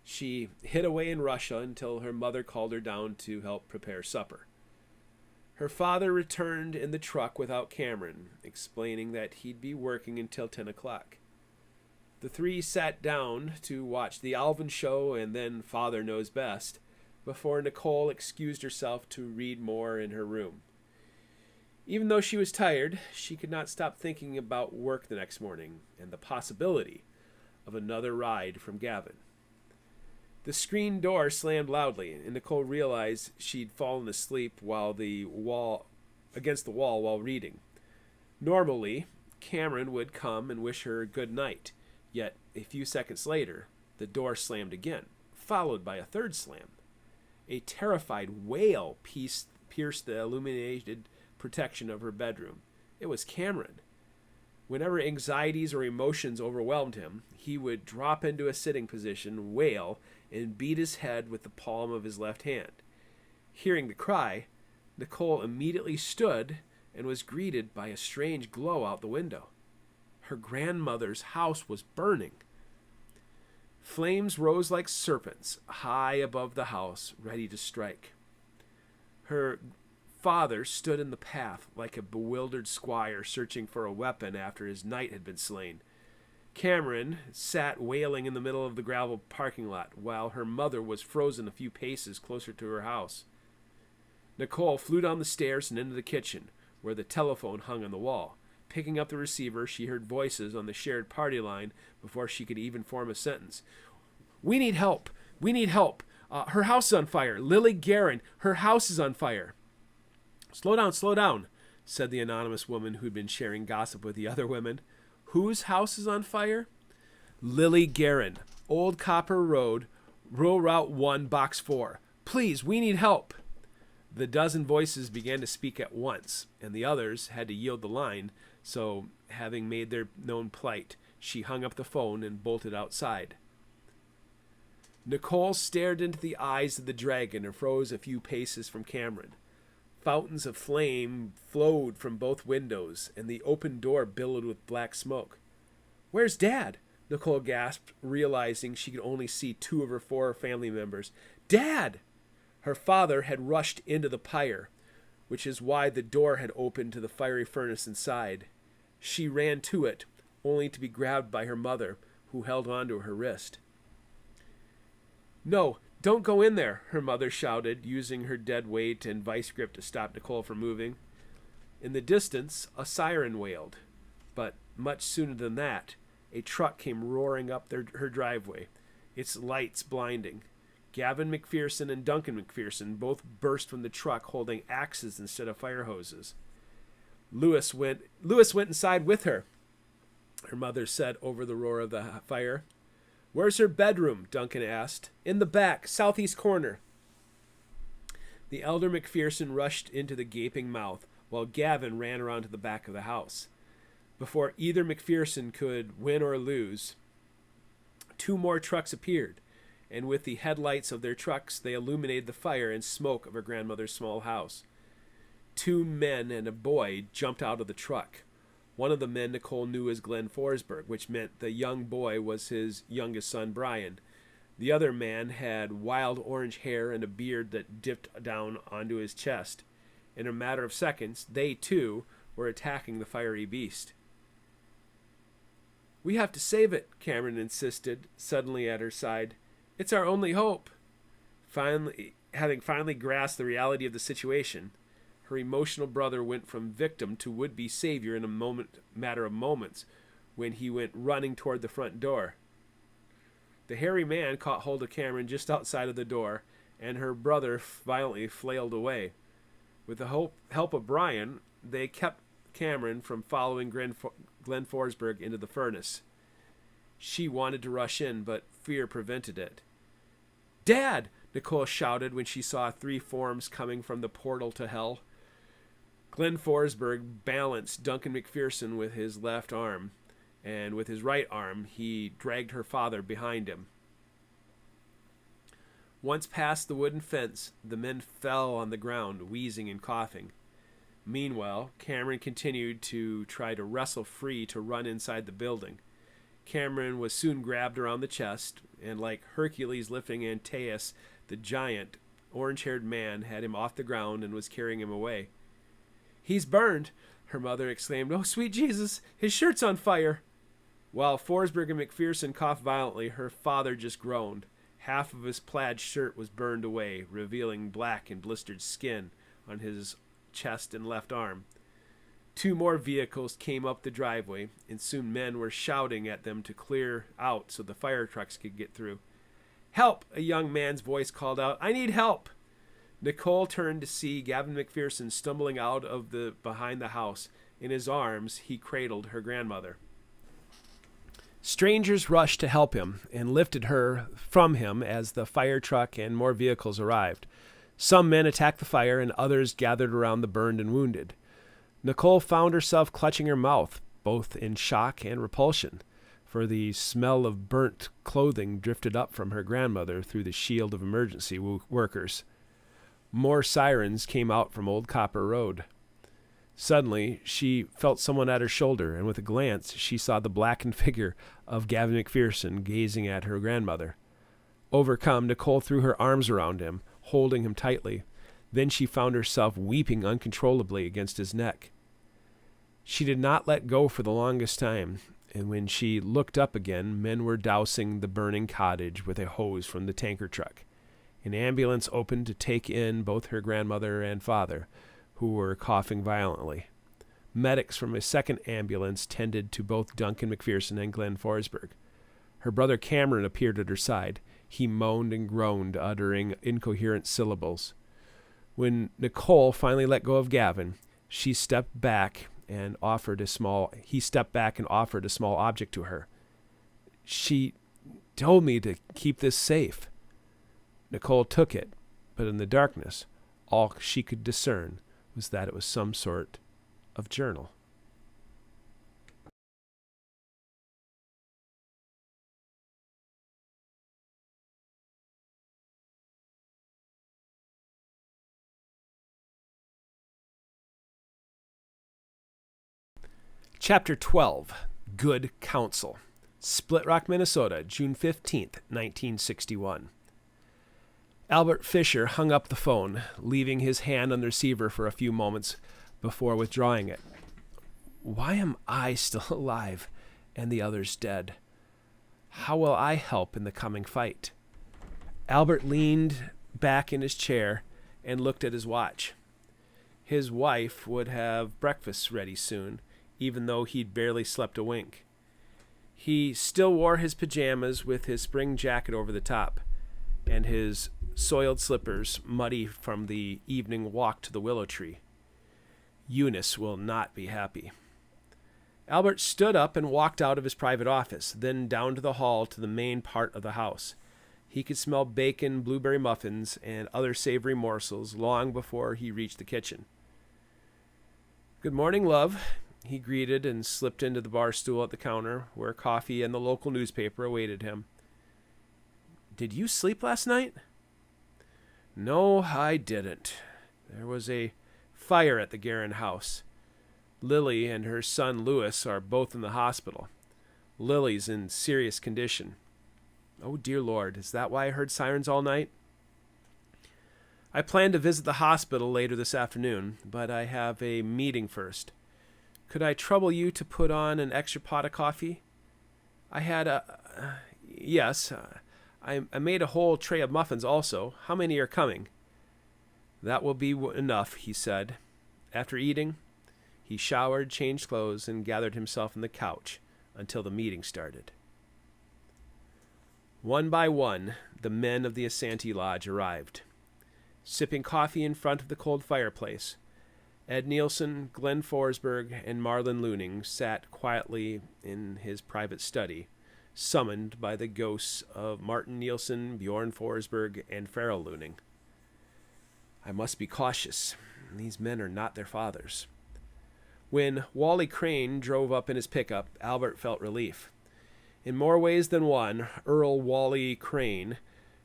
She hid away in Russia until her mother called her down to help prepare supper. Her father returned in the truck without Cameron, explaining that he'd be working until 10 o'clock. The three sat down to watch the Alvin show and then Father Knows Best, before Nicole excused herself to read more in her room. Even though she was tired, she could not stop thinking about work the next morning and the possibility of another ride from Gavin. The screen door slammed loudly, and Nicole realized she'd fallen asleep against the wall while reading. Normally, Cameron would come and wish her good night, yet a few seconds later, the door slammed again, followed by a third slam. A terrified wail pierced the illuminated protection of her bedroom. It was Cameron. Whenever anxieties or emotions overwhelmed him, he would drop into a sitting position, wail, and beat his head with the palm of his left hand. Hearing the cry, Nicole immediately stood and was greeted by a strange glow out the window. Her grandmother's house was burning. Flames rose like serpents high above the house, ready to strike. Her father stood in the path like a bewildered squire searching for a weapon after his knight had been slain. Cameron sat wailing in the middle of the gravel parking lot, while her mother was frozen a few paces closer to her house. Nicole flew down the stairs and into the kitchen, where the telephone hung on the wall. Picking up the receiver, she heard voices on the shared party line before she could even form a sentence. "We need help! We need help! Her house is on fire! Lily Guerin, her house is on fire!" Slow down, said the anonymous woman who'd been sharing gossip with the other women. Whose house is on fire? Lily Guerin, Old Copper Road, Rural Route 1, Box 4. Please, we need help. The dozen voices began to speak at once, and the others had to yield the line, so, having made their known plight, she hung up the phone and bolted outside. Nicole stared into the eyes of the dragon and froze a few paces from Cameron. Fountains of flame flowed from both windows, and the open door billowed with black smoke. "Where's Dad?" Nicole gasped, realizing she could only see two of her four family members. "Dad!" Her father had rushed into the pyre, which is why the door had opened to the fiery furnace inside. She ran to it, only to be grabbed by her mother, who held onto her wrist. "No, don't go in there," her mother shouted, using her dead weight and vice grip to stop Nicole from moving. In the distance, a siren wailed. But much sooner than that, a truck came roaring up her driveway, its lights blinding. Gavin McPherson and Duncan McPherson both burst from the truck holding axes instead of fire hoses. Lewis went inside with her, her mother said over the roar of the fire. "Where's her bedroom?" Duncan asked. "In the back, southeast corner." The elder McPherson rushed into the gaping mouth, while Gavin ran around to the back of the house. Before either McPherson could win or lose, two more trucks appeared, and with the headlights of their trucks, they illuminated the fire and smoke of her grandmother's small house. Two men and a boy jumped out of the truck. One of the men Nicole knew as Glenn Forsberg, which meant the young boy was his youngest son, Brian. The other man had wild orange hair and a beard that dipped down onto his chest. In a matter of seconds, they, too, were attacking the fiery beast. "We have to save it," Cameron insisted, suddenly at her side. "It's our only hope." Having finally grasped the reality of the situation, her emotional brother went from victim to would-be savior in a matter of moments when he went running toward the front door. The hairy man caught hold of Cameron just outside of the door, and her brother violently flailed away. With the help of Brian, they kept Cameron from following Glenn Forsberg into the furnace. She wanted to rush in, but fear prevented it. "Dad!" Nicole shouted when she saw three forms coming from the portal to hell. Glenn Forsberg balanced Duncan McPherson with his left arm, and with his right arm he dragged her father behind him. Once past the wooden fence, the men fell on the ground, wheezing and coughing. Meanwhile, Cameron continued to try to wrestle free to run inside the building. Cameron was soon grabbed around the chest, and like Hercules lifting Antaeus, the giant, orange-haired man had him off the ground and was carrying him away. "He's burned," her mother exclaimed. "Oh, sweet Jesus, his shirt's on fire." While Forsberg and McPherson coughed violently, her father just groaned. Half of his plaid shirt was burned away, revealing black and blistered skin on his chest and left arm. Two more vehicles came up the driveway, and soon men were shouting at them to clear out so the fire trucks could get through. "Help!" a young man's voice called out. "I need help!" Nicole turned to see Gavin McPherson stumbling out of behind the house. In his arms, he cradled her grandmother. Strangers rushed to help him and lifted her from him as the fire truck and more vehicles arrived. Some men attacked the fire, and others gathered around the burned and wounded. Nicole found herself clutching her mouth, both in shock and repulsion, for the smell of burnt clothing drifted up from her grandmother through the shield of emergency workers. More sirens came out from Old Copper Road. Suddenly, she felt someone at her shoulder, and with a glance, she saw the blackened figure of Gavin McPherson gazing at her grandmother. Overcome, Nicole threw her arms around him, holding him tightly. Then she found herself weeping uncontrollably against his neck. She did not let go for the longest time, and when she looked up again, men were dousing the burning cottage with a hose from the tanker truck. An ambulance opened to take in both her grandmother and father, who were coughing violently. Medics from a second ambulance tended to both Duncan McPherson and Glenn Forsberg. Her brother Cameron appeared at her side. He moaned and groaned, uttering incoherent syllables. When Nicole finally let go of Gavin, he stepped back and offered a small object to her. "She told me to keep this safe." Nicole took it, but in the darkness, all she could discern was that it was some sort of journal. Chapter 12, Good Counsel. Split Rock, Minnesota, June 15th, 1961. Albert Fisher hung up the phone, leaving his hand on the receiver for a few moments before withdrawing it. Why am I still alive and the others dead? How will I help in the coming fight? Albert leaned back in his chair and looked at his watch. His wife would have breakfast ready soon, even though he'd barely slept a wink. He still wore his pajamas with his spring jacket over the top, and his soiled slippers, muddy from the evening walk to the willow tree. Eunice will not be happy. Albert stood up and walked out of his private office, then down to the hall to the main part of the house. He could smell bacon, blueberry muffins, and other savory morsels long before he reached the kitchen. "Good morning, love," he greeted and slipped into the bar stool at the counter, where coffee and the local newspaper awaited him. "Did you sleep last night?" "No, I didn't. There was a fire at the Guerin house. Lily and her son Louis are both in the hospital. Lily's in serious condition." "Oh, dear Lord, is that why I heard sirens all night?" "I plan to visit the hospital later this afternoon, but I have a meeting first. Could I trouble you to put on an extra pot of coffee?" I had a... yes, I made a whole tray of muffins also. How many are coming? That will be enough, he said. After eating, he showered, changed clothes, and gathered himself on the couch until the meeting started. One by one, the men of the Asante Lodge arrived. Sipping coffee in front of the cold fireplace, Ed Nielsen, Glenn Forsberg, and Marlon Looning sat quietly in his private study, summoned by the ghosts of Martin Nielsen, Bjorn Forsberg, and Farrell Looning. I must be cautious. These men are not their fathers. When Wally Crane drove up in his pickup, Albert felt relief. In more ways than one, Earl Wally Crane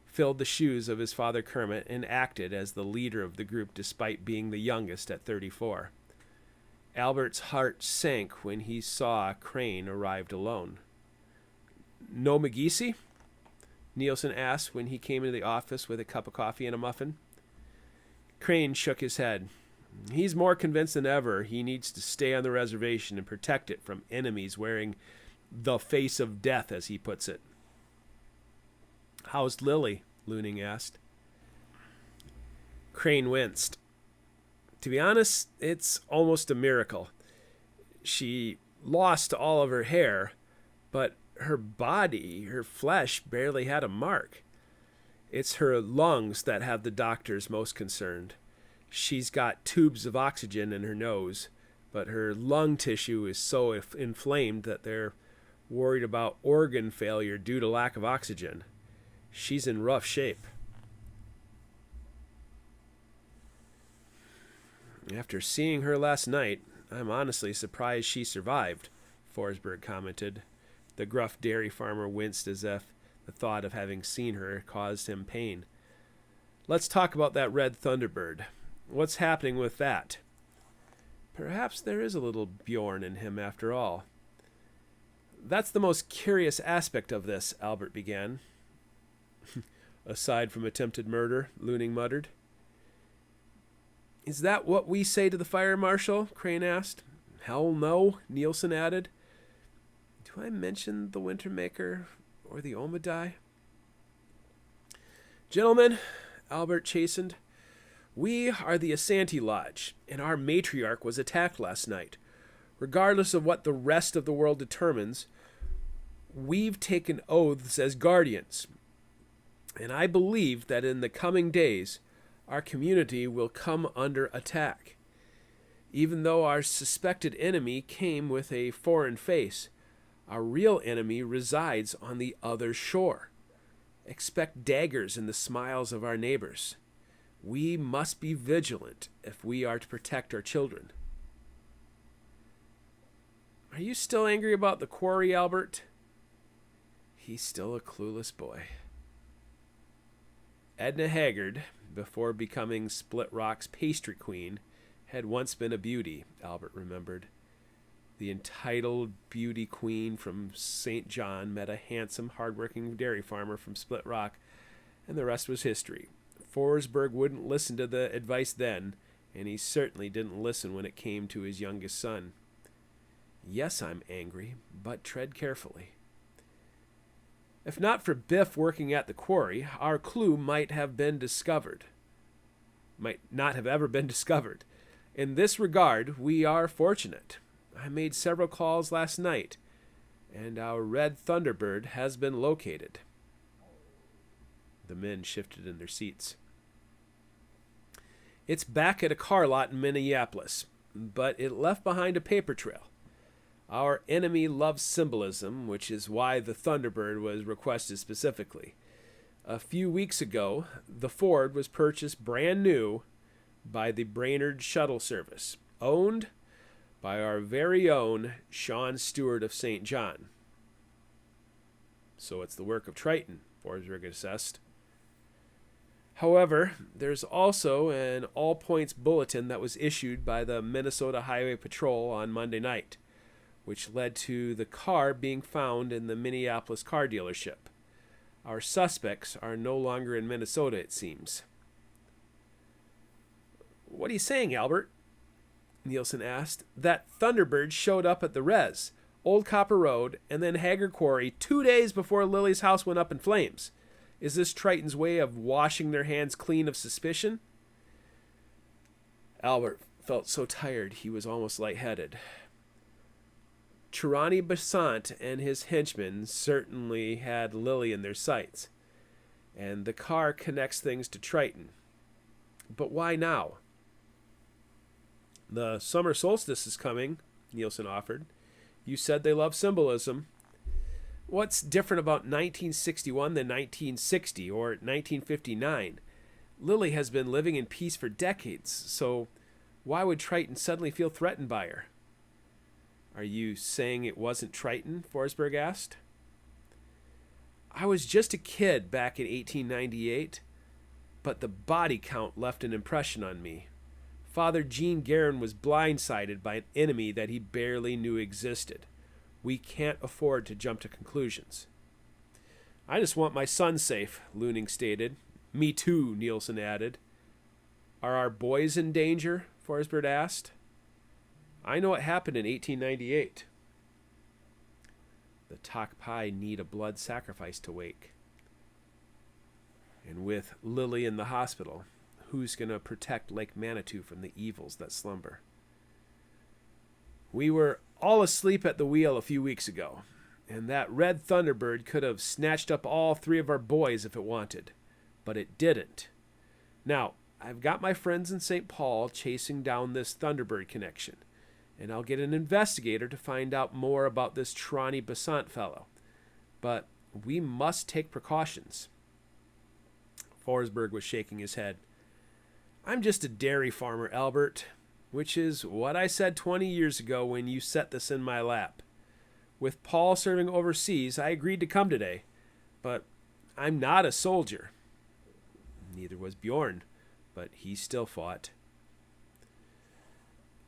filled the shoes of his father Kermit and acted as the leader of the group despite being the youngest at 34. Albert's heart sank when he saw Crane arrived alone. No McGeesy? Nielsen asked when he came into the office with a cup of coffee and a muffin. Crane shook his head. He's more convinced than ever he needs to stay on the reservation and protect it from enemies wearing the face of death, as he puts it. How's Lily? Looning asked. Crane winced. To be honest, it's almost a miracle. She lost all of her hair, but her body, her flesh, barely had a mark. It's her lungs that have the doctors most concerned. She's got tubes of oxygen in her nose, but her lung tissue is so inflamed that they're worried about organ failure due to lack of oxygen. She's in rough shape. After seeing her last night, I'm honestly surprised she survived, Forsberg commented. The gruff dairy farmer winced as if the thought of having seen her caused him pain. Let's talk about that red Thunderbird. What's happening with that? Perhaps there is a little Bjorn in him after all. That's the most curious aspect of this, Albert began. Aside from attempted murder, Looning muttered. Is that what we say to the fire marshal? Crane asked. Hell no, Nielsen added. Do I mention the Wintermaker or the Omadai? Gentlemen, Albert chastened, we are the Asante Lodge, and our matriarch was attacked last night. Regardless of what the rest of the world determines, we've taken oaths as guardians. And I believe that in the coming days, our community will come under attack. Even though our suspected enemy came with a foreign face, our real enemy resides on the other shore. Expect daggers in the smiles of our neighbors. We must be vigilant if we are to protect our children. Are you still angry about the quarry, Albert? He's still a clueless boy. Edna Haggard, before becoming Split Rock's pastry queen, had once been a beauty, Albert remembered. The entitled beauty queen from St. John met a handsome, hard-working dairy farmer from Split Rock, and the rest was history. Forsberg wouldn't listen to the advice then, and he certainly didn't listen when it came to his youngest son. Yes, I'm angry, but tread carefully. If not for Biff working at the quarry, our clue might not have ever been discovered. In this regard, we are fortunate. I made several calls last night, and our red Thunderbird has been located. The men shifted in their seats. It's back at a car lot in Minneapolis, but it left behind a paper trail. Our enemy loves symbolism, which is why the Thunderbird was requested specifically. A few weeks ago, the Ford was purchased brand new by the Brainerd Shuttle Service, owned by our very own Sean Stewart of St. John. So it's the work of Triton, Forsberg assessed. However, there's also an all-points bulletin that was issued by the Minnesota Highway Patrol on Monday night, which led to the car being found in the Minneapolis car dealership. Our suspects are no longer in Minnesota, it seems. What are you saying, Albert? Nielsen asked. That Thunderbird showed up at the res, Old Copper Road, and then Haggard Quarry 2 days before Lily's house went up in flames. Is this Triton's way of washing their hands clean of suspicion? Albert felt so tired he was almost lightheaded. Chirani Besant and his henchmen certainly had Lily in their sights, and the car connects things to Triton. But why now? The summer solstice is coming, Nielsen offered. You said they love symbolism. What's different about 1961 than 1960 or 1959? Lily has been living in peace for decades, so why would Triton suddenly feel threatened by her? Are you saying it wasn't Triton? Forsberg asked. I was just a kid back in 1898, but the body count left an impression on me. Father Gene Guerin was blindsided by an enemy that he barely knew existed. We can't afford to jump to conclusions. I just want my son safe, Looning stated. Me too, Nielsen added. Are our boys in danger? Forsberg asked. I know what happened in 1898. The Tokpai need a blood sacrifice to wake. And with Lily in the hospital, who's going to protect Lake Manitou from the evils that slumber? We were all asleep at the wheel a few weeks ago, and that red Thunderbird could have snatched up all 3 of our boys if it wanted, but it didn't. Now, I've got my friends in St. Paul chasing down this Thunderbird connection, and I'll get an investigator to find out more about this Chirani Besant fellow. But we must take precautions. Forsberg was shaking his head. I'm just a dairy farmer, Albert, which is what I said 20 years ago when you set this in my lap. With Paul serving overseas, I agreed to come today, but I'm not a soldier. Neither was Bjorn, but he still fought.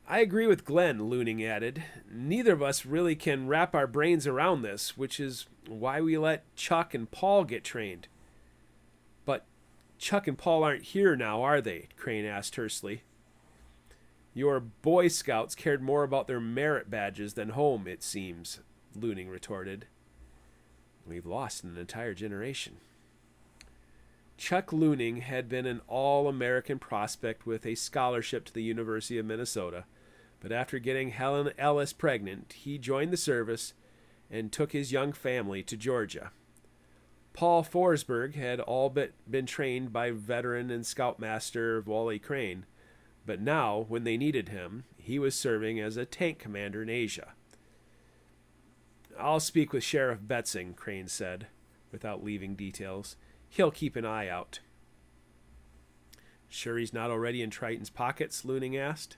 I agree with Glenn, Looning added. Neither of us really can wrap our brains around this, which is why we let Chuck and Paul get trained. But Chuck and Paul aren't here now, are they? Crane asked tersely. Your Boy Scouts cared more about their merit badges than home, it seems, Looning retorted. We've lost an entire generation. Chuck Looning had been an all-American prospect with a scholarship to the University of Minnesota, but after getting Helen Ellis pregnant, he joined the service and took his young family to Georgia. Paul Forsberg had all but been trained by veteran and scoutmaster Wally Crane, but now, when they needed him, he was serving as a tank commander in Asia. I'll speak with Sheriff Betzing, Crane said, without leaving details. He'll keep an eye out. Sure he's not already in Triton's pockets? Looning asked.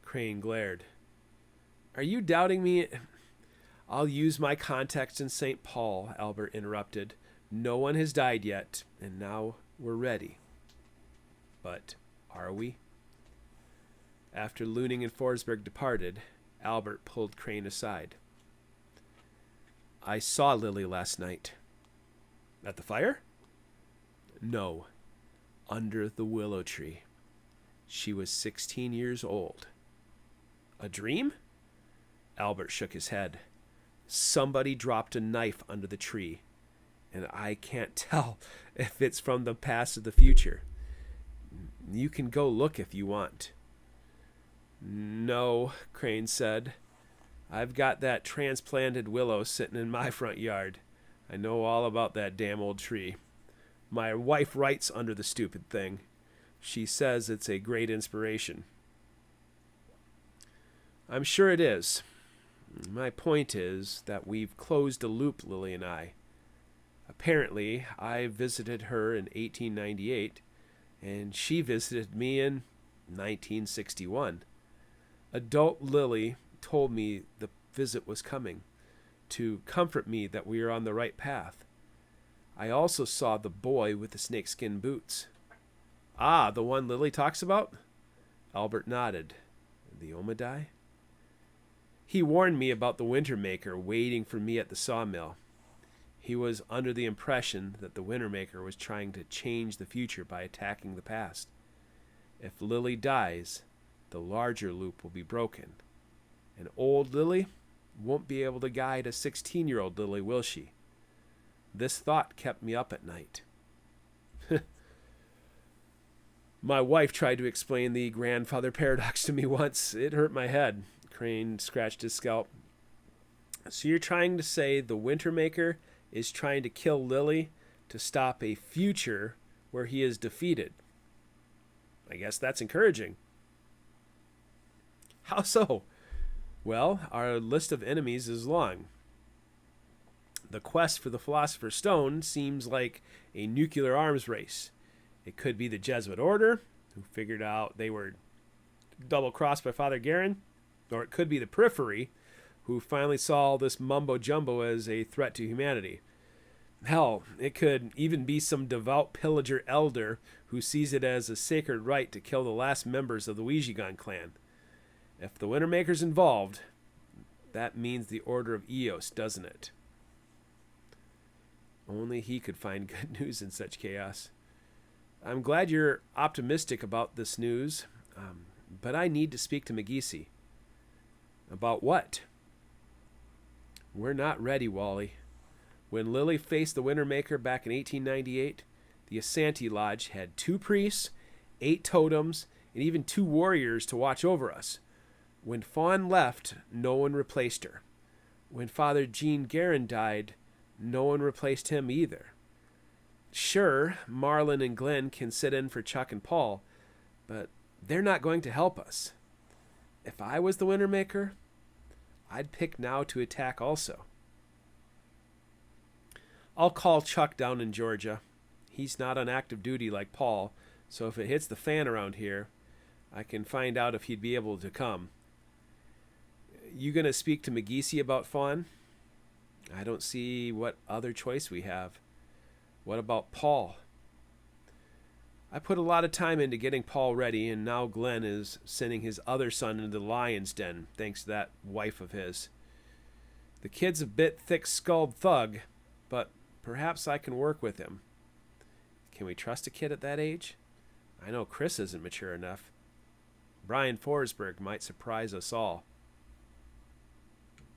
Crane glared. Are you doubting me? I'll use my contacts in St. Paul, Albert interrupted. No one has died yet, and now we're ready. But are we? After Looning and Forsberg departed, Albert pulled Crane aside. I saw Lily last night. At the fire? No, under the willow tree. She was 16 years old. A dream? Albert shook his head. Somebody dropped a knife under the tree, and I can't tell if it's from the past or the future. You can go look if you want. No, Crane said. I've got that transplanted willow sitting in my front yard. I know all about that damn old tree. My wife writes under the stupid thing. She says it's a great inspiration. I'm sure it is. My point is that we've closed a loop, Lily and I. Apparently, I visited her in 1898, and she visited me in 1961. Adult Lily told me the visit was coming, to comfort me that we are on the right path. I also saw the boy with the snakeskin boots. Ah, the one Lily talks about? Albert nodded. The Omadai? He warned me about the Wintermaker waiting for me at the sawmill. He was under the impression that the Wintermaker was trying to change the future by attacking the past. If Lily dies, the larger loop will be broken. And old Lily? won't be able to guide a 16-year-old Lily, will she? This thought kept me up at night. My wife tried to explain the grandfather paradox to me once. It hurt my head. Crane scratched his scalp. So you're trying to say the Wintermaker is trying to kill Lily to stop a future where he is defeated? I guess that's encouraging. How so? Well, our list of enemies is long. The quest for the Philosopher's Stone seems like a nuclear arms race. It could be the Jesuit order, who figured out they were double-crossed by Father Guerin, or it could be the Periphery, who finally saw this mumbo-jumbo as a threat to humanity. Hell, it could even be some devout pillager elder who sees it as a sacred right to kill the last members of the Ouijigan clan. If the Wintermaker's involved, that means the Order of Eos, doesn't it? Only he could find good news in such chaos. I'm glad you're optimistic about this news, but I need to speak to McGeesy. About what? We're not ready, Wally. When Lily faced the Wintermaker back in 1898, the Asante Lodge had 2 priests, 8 totems, and even 2 warriors to watch over us. When Fawn left, no one replaced her. When Father Jean Guerin died, no one replaced him either. Sure, Marlon and Glenn can sit in for Chuck and Paul, but they're not going to help us. If I was the Wintermaker, I'd pick now to attack also. I'll call Chuck down in Georgia. He's not on active duty like Paul, so if it hits the fan around here, I can find out if he'd be able to come. You gonna speak to McGeesy about Fawn? I don't see what other choice we have. What about Paul? I put a lot of time into getting Paul ready, and now Glenn is sending his other son into the lion's den, thanks to that wife of his. The kid's a bit thick-skulled thug, but perhaps I can work with him. Can we trust a kid at that age? I know Chris isn't mature enough. Brian Forsberg might surprise us all.